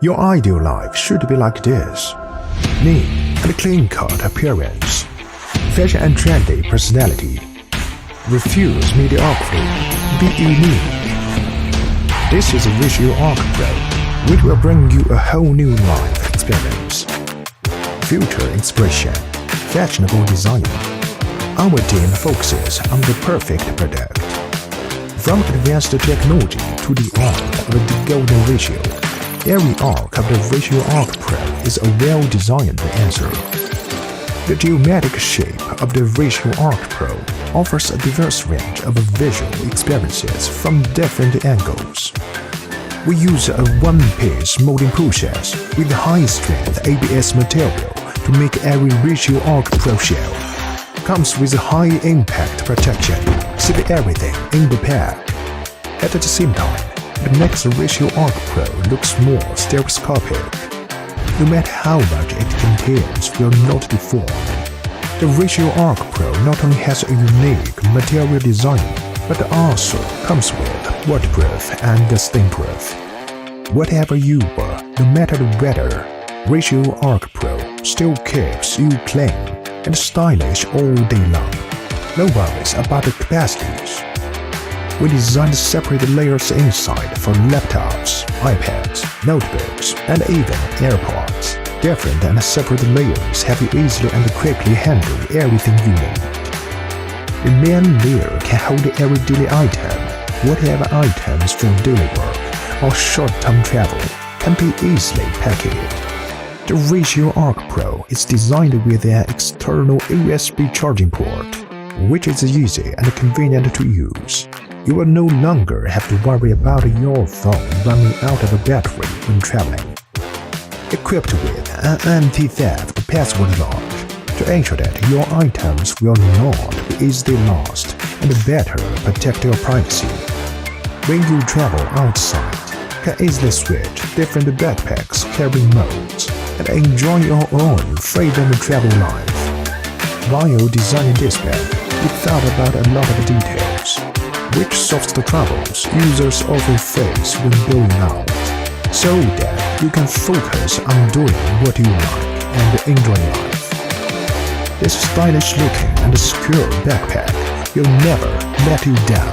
Your ideal life should be like this: neat and clean-cut appearance, fashion and trendy personality. Refuse mediocrity. Be unique. This is a Visual Arc Pro, which will bring you a whole new life experience. Future expression, fashionable design. Our team focuses on the perfect product. From advanced technology to the art of the golden ratio, every arc of the Visual Arc Pro is a well-designed answer. The geometric shape of the Visual Arc Pro offers a diverse range of visual experiences from different angles. We use a one-piece molding process with high-strength ABS material to make every Visual Arc Pro shell. Comes with high-impact protection, save everything in the pack. At the same time, it makes the Visual Arc Pro looks more stereoscopic. No matter how much it contains will not deform. The Visual Arc Pro not only has a unique material design, but also comes with waterproof and stain-proof. Whatever you wear, no matter the weather, Visual Arc Pro still keeps you clean and stylish all day long. No worries about the capacities. We designed separate layers inside for laptops, iPads, notebooks, and even AirPods. Different and separate layers help you easily and quickly handle everything you need. The main layer can hold every daily item. Whatever items for daily work or short-term travel can be easily packaged. The Visual Arc Pro is designed with an external USB charging port, which is easy and convenient to use. You will no longer have to worry about your phone running out of battery when traveling. Equipped with an anti-theft password lock to ensure that your items will not be easily lost and better protect your privacy. When you travel outside, you can easily switch different backpacks carrying modes and enjoy your own freedom travel life. While designing this bag, we thought about a lot of details, which solves the troubles users often face when going out, so that you can focus on doing what you like and enjoy life. This stylish-looking and secure backpack will never let you down.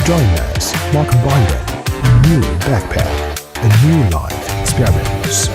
Join us, MARK RYDEN, a new backpack, a new life experience.